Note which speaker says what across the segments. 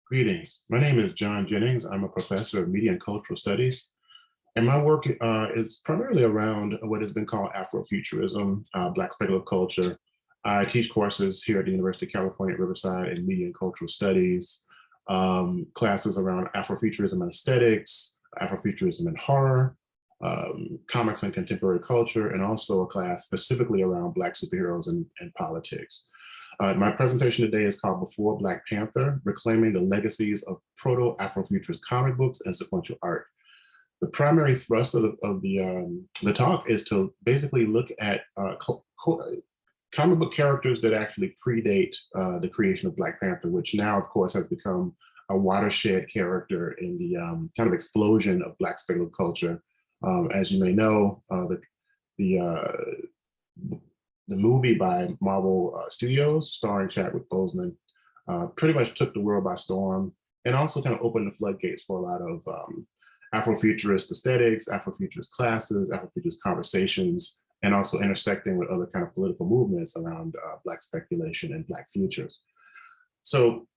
Speaker 1: Greetings. My name is John Jennings. I'm a professor of media and cultural studies, and my work is primarily around what has been called Afrofuturism, Black speculative culture. I teach courses here at the University of California at Riverside in media and cultural studies, classes around Afrofuturism and aesthetics, Afrofuturism and horror, comics and contemporary culture, and also a class specifically around Black superheroes and politics. My presentation today is called Before Black Panther, Reclaiming the Legacies of Proto-Afrofuturist Comic Books and Sequential Art. The primary thrust of the talk is to basically look at comic book characters that actually predate the creation of Black Panther, which now, of course, has become a watershed character in the kind of explosion of Black speculative culture. As you may know, the movie by Marvel Studios, starring Chadwick Boseman, pretty much took the world by storm and also kind of opened the floodgates for a lot of Afrofuturist aesthetics, Afrofuturist classes, Afrofuturist conversations, and also intersecting with other kind of political movements around Black speculation and Black futures. So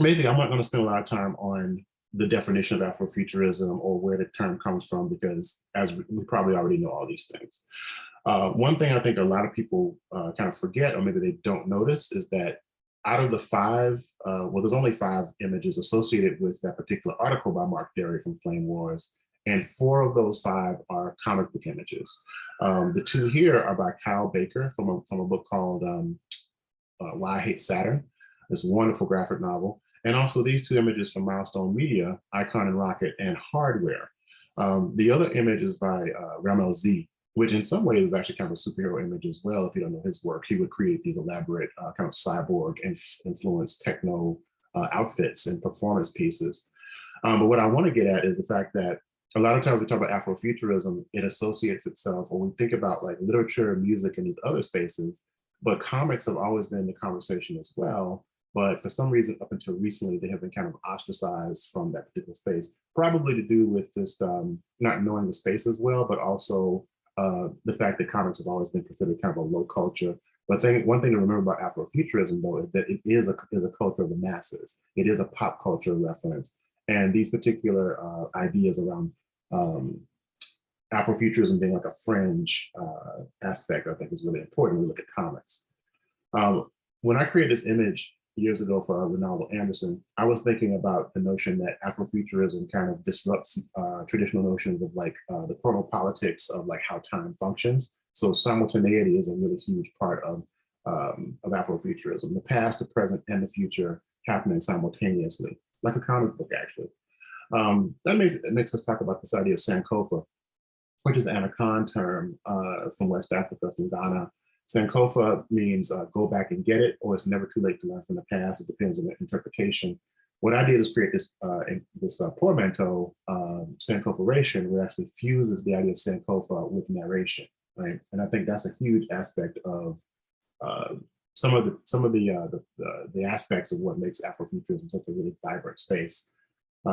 Speaker 1: basically, I'm not going to spend a lot of time on the definition of Afrofuturism or where the term comes from, because as we probably already know all these things. One thing I think a lot of people kind of forget, or maybe they don't notice, is that out of the five, well, there's only 5 images associated with that particular article by Mark Derry from Flame Wars, and 4 of those 5 are comic book images. The 2 here are by Kyle Baker from a book called Why I Hate Saturn, this wonderful graphic novel, and also these 2 images from Milestone Media, Icon and Rocket, and Hardware. The other image is by Ramel Z, which in some ways is actually kind of a superhero image as well. If you don't know his work, he would create these elaborate kind of cyborg influenced techno outfits and performance pieces. But what I want to get at is the fact that a lot of times we talk about Afrofuturism, it associates itself, or we think about like literature, music, and these other spaces, but comics have always been in the conversation as well. But for some reason, up until recently, they have been kind of ostracized from that particular space, probably to do with just not knowing the space as well, but also the fact that comics have always been considered kind of a low culture. But one thing to remember about Afrofuturism, though, is that it is a culture of the masses. It is a pop culture reference. And these particular ideas around Afrofuturism being like a fringe aspect, I think is really important when we look at comics. When I created this image years ago for Ronaldo Anderson, I was thinking about the notion that Afrofuturism kind of disrupts traditional notions of like the chronopolitics of like how time functions. So simultaneity is a really huge part of Afrofuturism. The past, the present, and the future happening simultaneously, like a comic book actually. That makes us talk about this idea of Sankofa, which is an Akan term from West Africa, from Ghana. Sankofa means go back and get it, or it's never too late to learn from the past. It depends on the interpretation. What I did is create this portmanteau, Sankofa-ration, which actually fuses the idea of Sankofa with narration, right? And I think that's a huge aspect of some of the aspects of what makes Afrofuturism such a really vibrant space.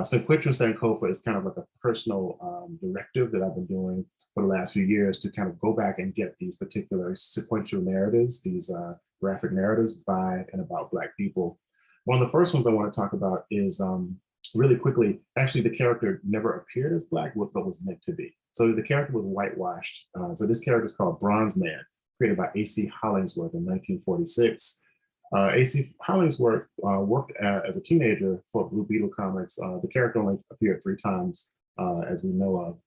Speaker 1: Sequential Sankofa is kind of like a personal directive that I've been doing for the last few years to kind of go back and get these particular sequential narratives, these graphic narratives by and about Black people. One of the first ones I want to talk about is really quickly, actually the character never appeared as Black, but was meant to be. So the character was whitewashed. So this character is called Bronze Man, created by A.C. Hollingsworth in 1946. A.C. Hollingsworth worked as a teenager for Blue Beetle Comics. The character only appeared 3 times, as we know of.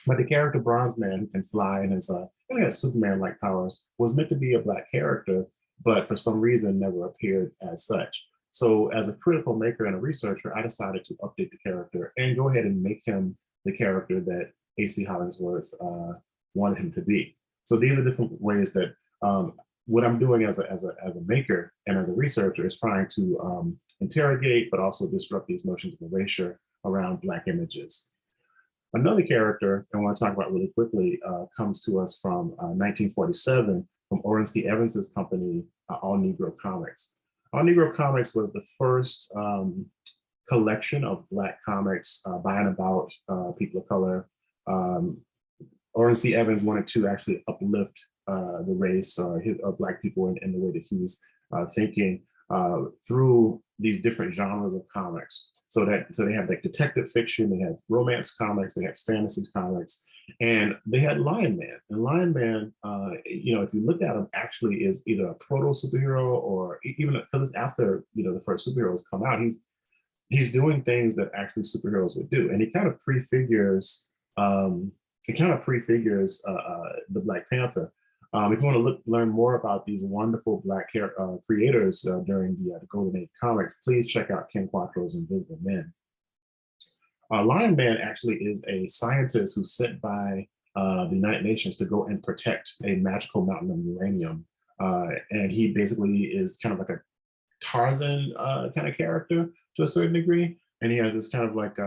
Speaker 1: But the character Bronze Man, who can fly and has Superman-like powers, was meant to be a Black character, but for some reason never appeared as such. So as a critical maker and a researcher, I decided to update the character and go ahead and make him the character that A.C. Hollingsworth wanted him to be. So these are different ways that what I'm doing as a maker and as a researcher is trying to interrogate, but also disrupt these notions of erasure around Black images. Another character I want to talk about really quickly comes to us from 1947 from Orrin C. Evans's company, All Negro Comics. All Negro Comics was the first collection of Black comics by and about people of color. Orrin C. Evans wanted to actually uplift the race of Black people in the way that he was thinking. through these different genres of comics. So they have like detective fiction, they have romance comics, they have fantasy comics, and they had Lion Man. And Lion Man, if you look at him, actually is either a proto superhero or even because it's after the first superheroes come out, he's doing things that actually superheroes would do, and he kind of prefigures the Black Panther. If you want to learn more about these wonderful Black creators during the Golden Age comics, please check out Ken Quattro's Invisible Men. Lion Man actually is a scientist who's sent by the United Nations to go and protect a magical mountain of uranium. And he basically is kind of like a Tarzan kind of character to a certain degree. And he has this kind of like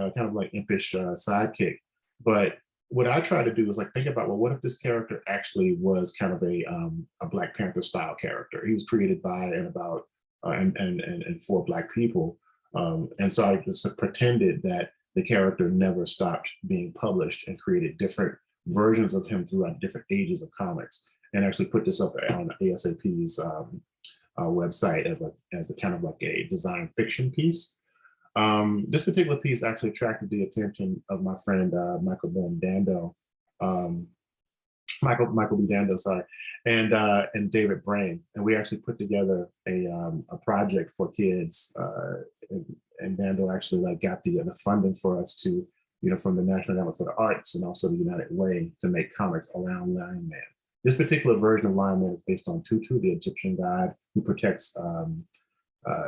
Speaker 1: impish sidekick. But what I try to do is like think about, well, what if this character actually was kind of a Black Panther style character? He was created by and about and for Black people. And so I just pretended that the character never stopped being published and created different versions of him throughout different ages of comics, and actually put this up on ASAP's website as a kind of like a design fiction piece. This particular piece actually attracted the attention of my friend Michael B. Dando, sorry, and David Brain, and we actually put together a project for kids. And Dando actually like got the funding for us to, from the National Endowment for the Arts and also the United Way to make comics around Lion Man. This particular version of Lion Man is based on Tutu, the Egyptian god who protects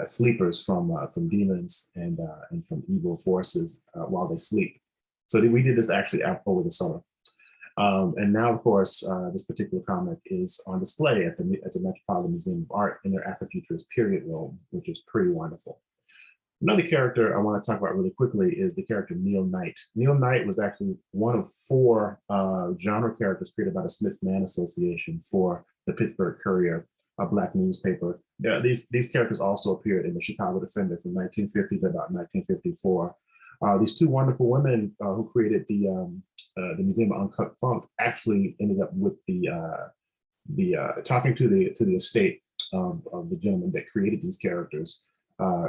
Speaker 1: sleepers from demons and from evil forces while they sleep. So we did this actually over the summer. And now, of course, this particular comic is on display at the Metropolitan Museum of Art in their Afrofuturist period room, which is pretty wonderful. Another character I want to talk about really quickly is the character Neil Knight. Neil Knight was actually one of 4 genre characters created by the Smithsonian Association for the Pittsburgh Courier, a Black newspaper. Yeah, these characters also appeared in the Chicago Defender from 1950 to about 1954. These 2 wonderful women who created the Museum of Uncut Funk actually ended up with talking to the estate of the gentleman that created these characters.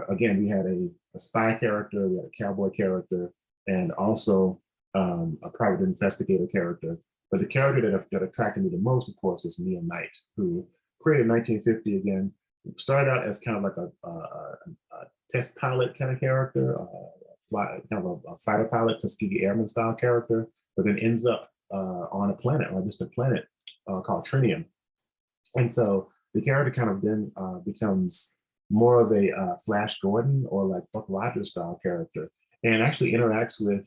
Speaker 1: Again, we had a spy character, we had a cowboy character, and also a private investigator character. But the character that attracted me the most, of course, was Neil Knight, who created in 1950 again. Started out as kind of like a test pilot kind of character, kind of a fighter pilot, Tuskegee Airman style character, but then ends up on a planet, or just a planet called Trinium. And so the character kind of then becomes more of a Flash Gordon or like Buck Rogers style character, and actually interacts with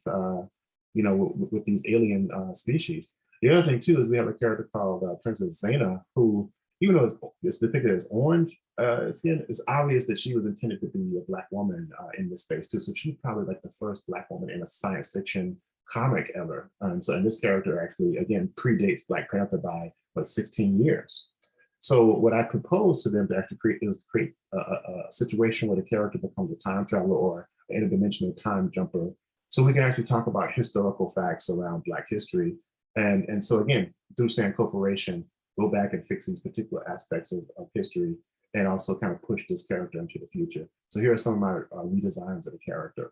Speaker 1: with these alien species. The other thing too is we have a character called Princess Zaina, who, even though it's depicted as orange skin, it's obvious that she was intended to be a Black woman in this space too. So she's probably like the first Black woman in a science fiction comic ever. And this character actually, again, predates Black Panther by 16 years. So what I proposed to them to actually create is to create a situation where the character becomes a time traveler or an interdimensional time jumper, so we can actually talk about historical facts around Black history. And so again, through Sankofa, go back and fix these particular aspects of history, and also kind of push this character into the future. So here are some of my redesigns of the character.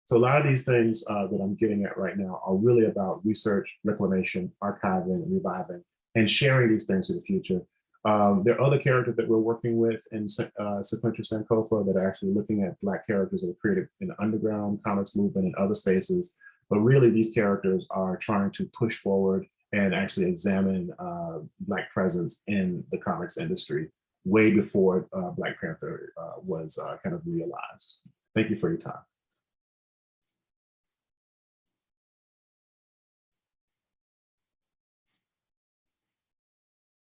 Speaker 1: So a lot of these things that I'm getting at right now are really about research, reclamation, archiving, reviving, and sharing these things to the future. There are other characters that we're working with in Sequential Sankofa that are actually looking at Black characters that are created in the underground comics movement and other spaces. But really, these characters are trying to push forward and actually examine Black presence in the comics industry way before Black Panther was kind of realized. Thank you for your time.